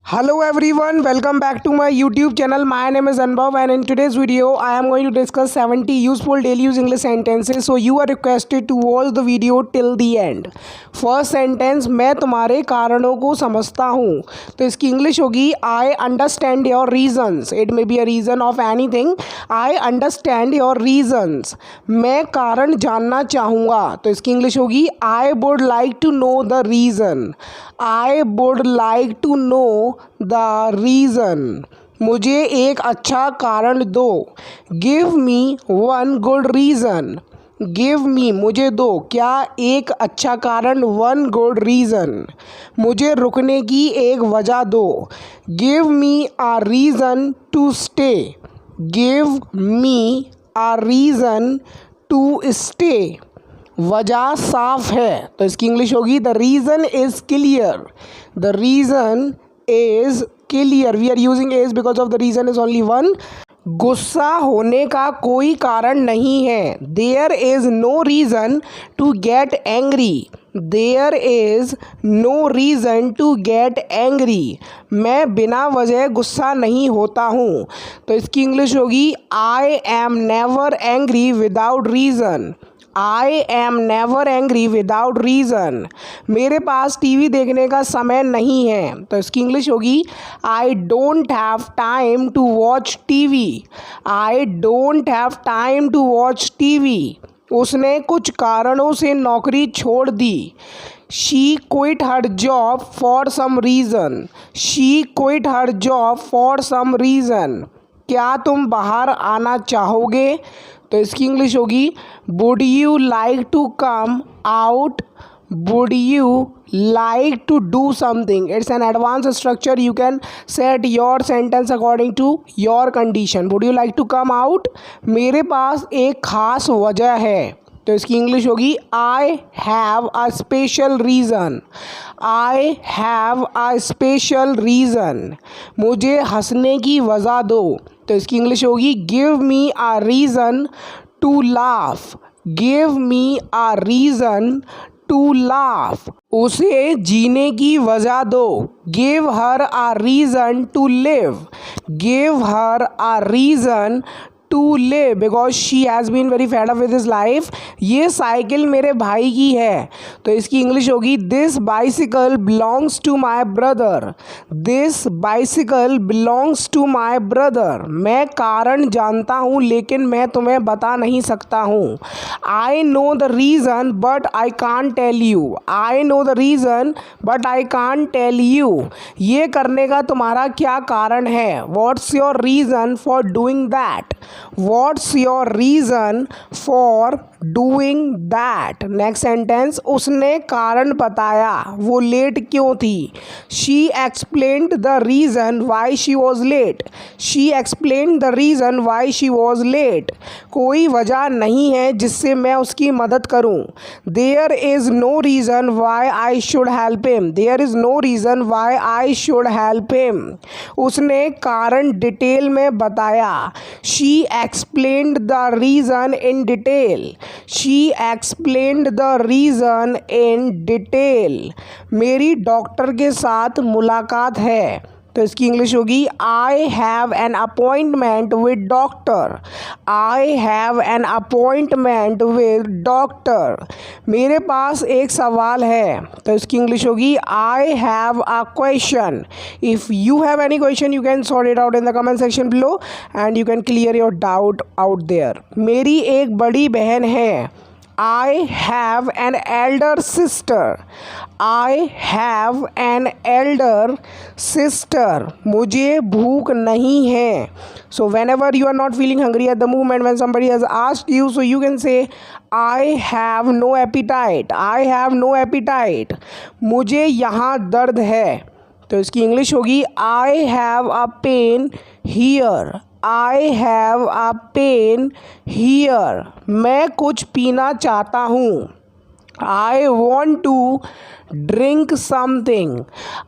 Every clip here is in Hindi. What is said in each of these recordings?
Hello everyone, welcome back to my YouTube channel. My name is Anubhav and in today's video I am going to discuss 70 useful daily use English sentences. So you are requested to watch the video till the end. First sentence, मैं तुम्हारे कारणों को समझता हूँ. तो इसकी इंग्लिश होगी I understand your reasons. It may be a reason of anything. I understand your reasons. मैं कारण जानना चाहूँगा. तो इसकी इंग्लिश होगी I would like to know the reason. I would like to know the reason. मुझे एक अच्छा कारण दो. Give me one good reason. Give me मुझे दो क्या एक अच्छा कारण. One good reason. मुझे रुकने की एक वजह दो. Give me a reason to stay. Give me a reason to stay. वजह साफ है. तो इसकी इंग्लिश होगी the reason is clear. The reason is clear. We are using is because of the reason is only one. गुस्सा होने का कोई कारण नहीं है. There is no reason to get angry. There is no reason to get angry. मैं बिना वजह गुस्सा नहीं होता हूँ. तो इसकी इंग्लिश होगी I am never angry without reason. I am never angry without reason. मेरे पास टीवी देखने का समय नहीं है. तो इसकी इंग्लिश होगी I don't have time to watch TV. I don't have time to watch TV. उसने कुछ कारणों से नौकरी छोड़ दी. She quit her job for some reason. She quit her job for some reason. क्या तुम बाहर आना चाहोगे. तो इसकी इंग्लिश होगी would you like to come out. Would you like to do something. It's an advance structure. You can set your sentence according to your condition. Would you like to come out. मेरे पास एक खास वजह है. तो इसकी इंग्लिश होगी I have a special reason. I have a special reason. मुझे हंसने की वजह दो. तो इसकी इंग्लिश होगी give me a reason to laugh. Give me a reason to laugh. उसे जीने की वजह दो. Give her a reason to live. Give her a reason to live because she has been very fed up with his life. ये साइकिल मेरे भाई की है. तो इसकी इंग्लिश होगी this bicycle belongs to my brother. This bicycle belongs to my brother. मैं कारण जानता हूँ लेकिन मैं तुम्हें बता नहीं सकता हूँ. I know the reason but I can't tell you. I know the reason but I can't tell you. ये करने का तुम्हारा क्या कारण है. What's your reason for doing that. What's your reason for doing that? Next sentence, उसने कारण बताया. वो लेट क्यों थी. She explained the reason why she was late. She explained the reason why she was late. कोई वजह नहीं है जिससे मैं उसकी मदद करूं. There is no reason why I should help him. There is no reason why I should help him. उसने कारण डिटेल में बताया. She explained the reason in detail. She explained the reason in detail. मेरी डॉक्टर के साथ मुलाकात है. तो इसकी इंग्लिश होगी I have an appointment with doctor. I have an appointment with doctor. मेरे पास एक सवाल है. तो इसकी इंग्लिश होगी I have a question. If you have any question you can sort it out in the comment section below and you can clear your doubt out there. मेरी एक बड़ी बहन है. I have an elder sister. I have an elder sister. मुझे भूख नहीं है. So whenever you are not feeling hungry at the moment when somebody has asked you, so you can say I have no appetite. I have no appetite. मुझे यहाँ दर्द है. तो इसकी इंग्लिश होगी I have a pain here. I have a pain here. मैं कुछ पीना चाहता हूँ. I want to drink something.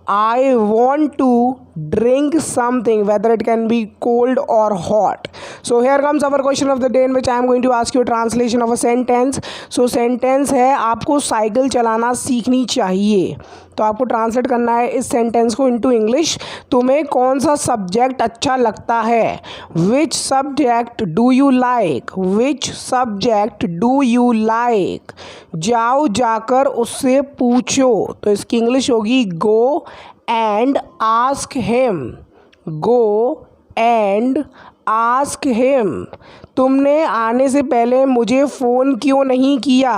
I want to drink something, whether it can be cold or hot. So here comes our question of the day in which I am going to ask you a translation of a sentence. So sentence है आपको साइकिल चलाना सीखनी चाहिए. तो आपको ट्रांसलेट करना है इस सेंटेंस को इनटू इंग्लिश। तुम्हें कौन सा सब्जेक्ट अच्छा लगता है? Which subject do you like? Which subject do you like? जाओ जाकर उससे पूछो, तो इसकी इंग्लिश होगी go and ask him. Go and ask him. तुमने आने से पहले मुझे फ़ोन क्यों नहीं किया?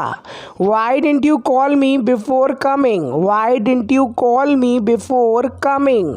Why didn't you call me before coming? Why didn't you call me before coming?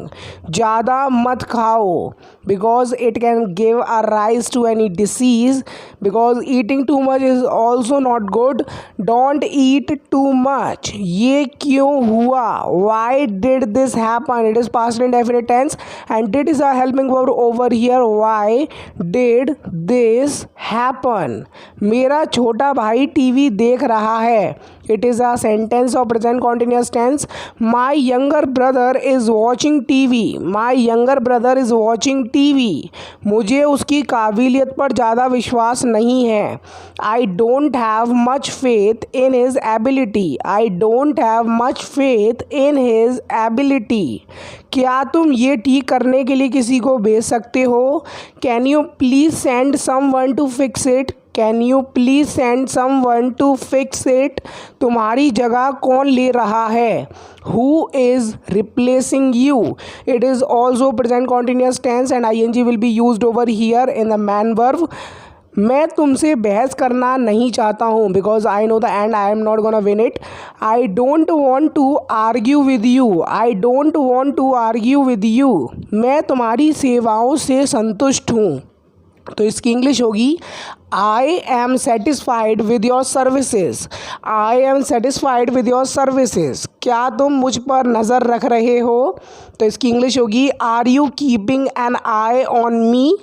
ज़्यादा मत खाओ, because it can give a rise to any disease, because eating too much is also not good. Don't eat too much. ये क्यों हुआ? Why did this happen? It is past indefinite tense and did is a helping verb over here. Why did this happen? मेरा छोटा भाई टीवी देख रहा है। It is a sentence of present continuous tense. My younger brother is watching TV. My younger brother is watching TV. मुझे उसकी काबिलियत पर ज़्यादा विश्वास नहीं है। I don't have much faith in his ability. I don't have much faith in his ability. क्या तुम ये ठीक करने के लिए किसी को भेज सकते हो? Can you please send someone to fix it? Can you please send someone to fix it? तुम्हारी जगह कौन ले रहा है? Who is replacing you? It is also present continuous tense and ING will be used over here in the main verb. मैं तुमसे बहस करना नहीं चाहता हूँ, because I know the end I am not gonna win it. I don't want to argue with you. I don't want to argue with you. मैं तुम्हारी सेवाओं से संतुष्ट हूँ, तो इसकी इंग्लिश होगी I am satisfied with your services. I am satisfied with your services. क्या तुम मुझ पर नज़र रख रहे हो? तो इसकी इंग्लिश होगी are you keeping an eye on me?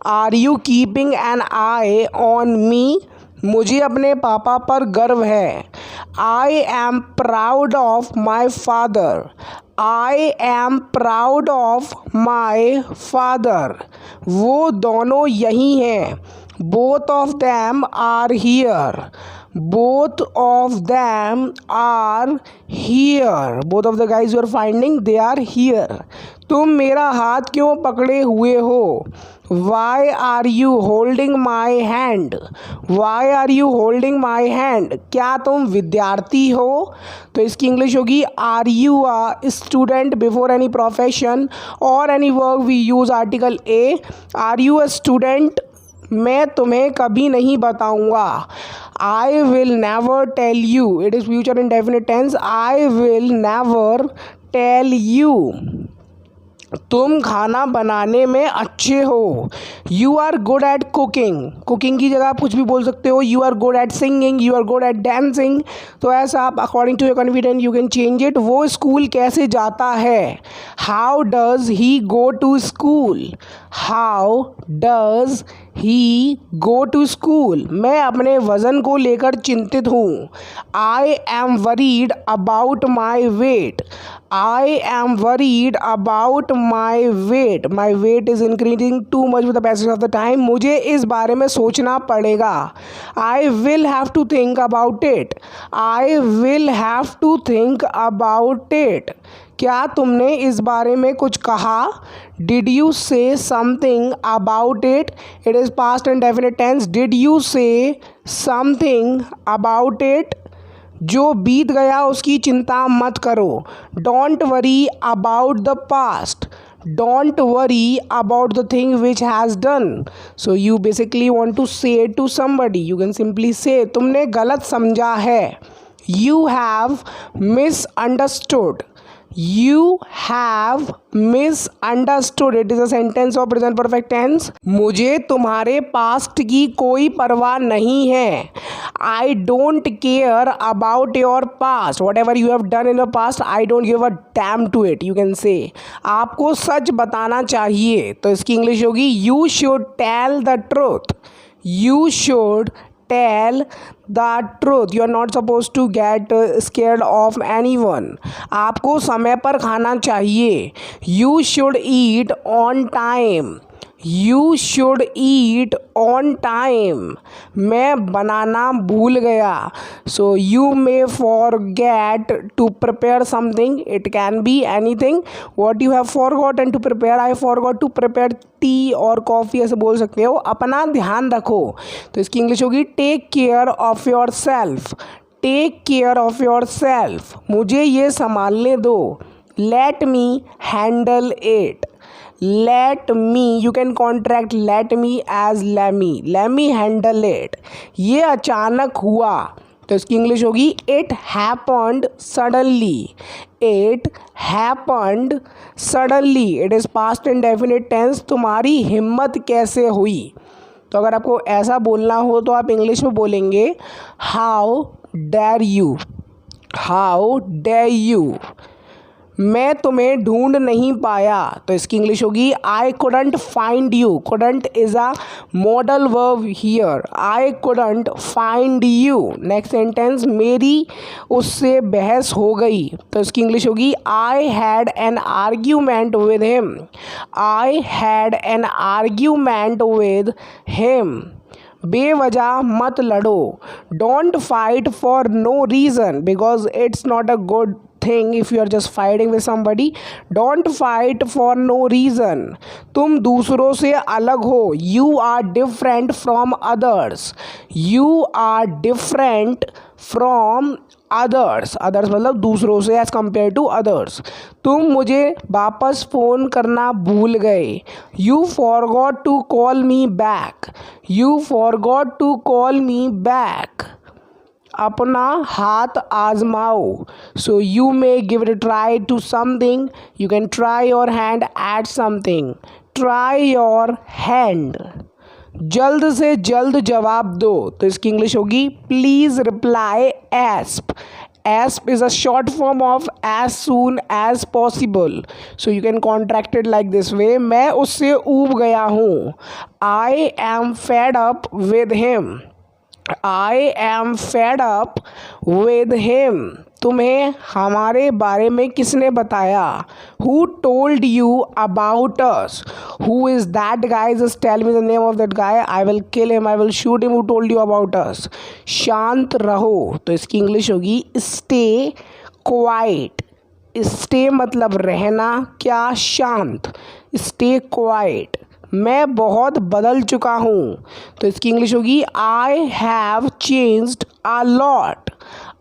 Are you keeping an eye on me? मुझे अपने पापा पर गर्व है। I am proud of my father. I am proud of my father. वो दोनों यही हैं। Both of them are here. Both of them are here. Both of the guys you are finding, they are here. तुम मेरा हाथ क्यों पकड़े हुए हो? Why are you holding my hand? Why are you holding my hand? क्या तुम विद्यार्थी हो? तो इसकी इंग्लिश होगी are you a student? Before any profession और any work we use article a. Are you a student? मैं तुम्हें कभी नहीं बताऊंगा। I will never tell you. It is future indefinite tense. I will never tell you. तुम खाना बनाने में अच्छे हो। You are good at cooking. Cooking की जगह आप कुछ भी बोल सकते हो। You are good at singing, you are good at dancing. तो ऐसा आप according to your confidence you can change it. वो स्कूल कैसे जाता है? How does he go to school? How does he go to school? मैं अपने वज़न को लेकर चिंतित हूँ। I am worried about my weight. I am worried about my weight. My weight is increasing too much with the passage of the time. मुझे इस बारे में सोचना पड़ेगा। I will have to think about it. I will have to think about it. क्या तुमने इस बारे में कुछ कहा? Did you say something about it? It is past indefinite tense. Did you say something about it? जो बीत गया उसकी चिंता मत करो। Don't worry about the past. Don't worry about the thing which has done. So you basically want to say to somebody, you can simply say तुमने गलत समझा है। You have misunderstood. You have misunderstood. It is a sentence of present perfect tense. मुझे तुम्हारे पास्ट की कोई परवाह नहीं है। I don't care about your past. Whatever you have done in the past, I don't give a damn to it. You can say. आपको सच बताना चाहिए, तो इसकी इंग्लिश होगी You should tell the truth. You should tell the truth. You are not supposed to get scared of anyone. आपको समय पर खाना चाहिए। You should eat on time. You should eat on time, मैं बनाना भूल गया। So you may forget to prepare something, it can be anything what you have forgotten to prepare. I forgot to prepare tea और कॉफ़ी, ऐसे बोल सकते हो। अपना ध्यान रखो, तो इसकी इंग्लिश होगी take care of yourself. Take care of yourself, मुझे ये संभालने दो। Let me handle it. Let me, you can contract let me as let me handle it. ये अचानक हुआ, तो इसकी इंग्लिश होगी it happened suddenly. It happened suddenly, it is past indefinite tense. तुम्हारी हिम्मत कैसे हुई। तो अगर आपको ऐसा बोलना हो तो आप इंग्लिश में बोलेंगे how dare you, how dare you. मैं तुम्हें ढूंढ नहीं पाया, तो इसकी इंग्लिश होगी I couldn't find you. Couldn't is a modal verb here, I couldn't find you. Next sentence, मेरी उससे बहस हो गई, तो इसकी इंग्लिश होगी I had an argument with him. I had an argument with him. बेवजह मत लड़ो, don't fight for no reason because it's not a good thing if you are just fighting with somebody. Don't fight for no reason. तुम दूसरों से अलग हो, you are different from others. You are different from others. others मतलब दूसरों से as compared to others. तुम मुझे वापस फ़ोन करना भूल गए, you forgot to call me back. You forgot to call me back. अपना हाथ आजमाओ, so you may give it a try to something, you can try your hand at something. Try your hand. जल्द से जल्द जवाब दो, तो इसकी इंग्लिश होगी please reply ASAP. ASAP is a short form of as soon as possible. So you can contract it like this way. मैं उससे ऊब गया हूँ, I am fed up with him. I am fed up with him. तुम्हें हमारे बारे में किसने बताया? Who told you about us? Who is that guy? Just tell me the name of that guy. I will kill him. I will shoot him. Who told you about us? शांत रहो, तो इसकी इंग्लिश होगी stay quiet. Stay मतलब रहना, क्या शांत, stay quiet. मैं बहुत बदल चुका हूँ, तो इसकी इंग्लिश होगी I have changed a lot.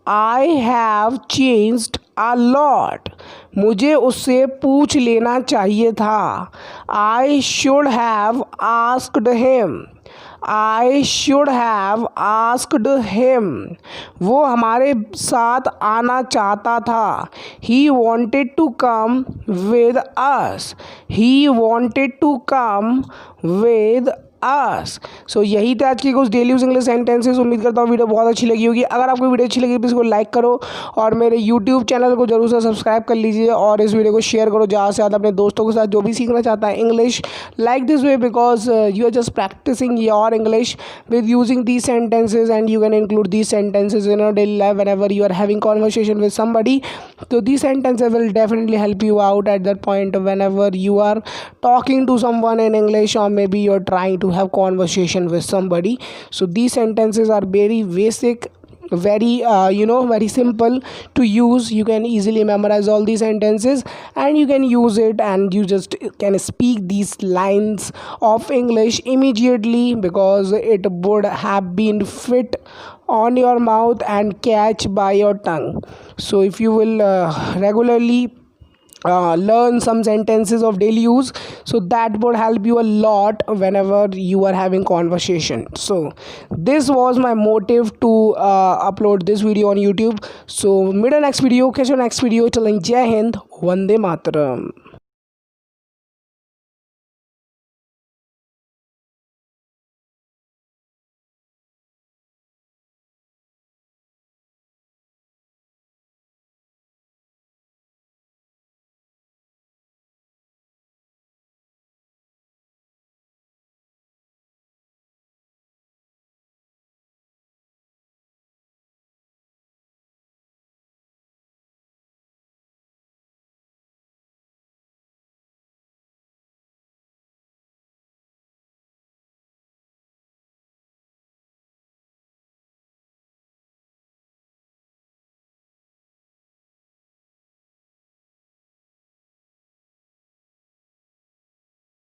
I have changed a lot. मुझे उससे पूछ लेना चाहिए था, I should have asked him. I should have asked him. वो हमारे साथ आना चाहता था, he wanted to come with us. He wanted to come with us. So यही थे आज की कुछ डेली यूज इंग्लिश सेंटेंसेस। उम्मीद करता हूँ वीडियो बहुत अच्छी लगी होगी। अगर आपको वीडियो अच्छी लगी तो इसको लाइक करो और मेरे यूट्यूब चैनल को जरूर से सब्सक्राइब कर लीजिए और इस वीडियो को शेयर करो ज़्यादा से ज़्यादा अपने दोस्तों के साथ जो भी सीखना चाहता है English like this way, because you are just practicing your English with using these sentences and you can include these sentences in your daily life whenever you are having conversation with somebody. So these sentences will definitely help you out at that point whenever you are talking to someone in English, or maybe you're trying to have conversation with somebody. So these sentences are very basic, very very simple to use. You can easily memorize all these sentences and you can use it, and you just can speak these lines of English immediately because it would have been fit on your mouth and catch by your tongue. So if you will regularly learn some sentences of daily use, so that would help you a lot whenever you are having conversation. So this was my motive to upload this video on YouTube. So meet the next video, catch your next video. Till then, Jai Hind, Vande Mataram.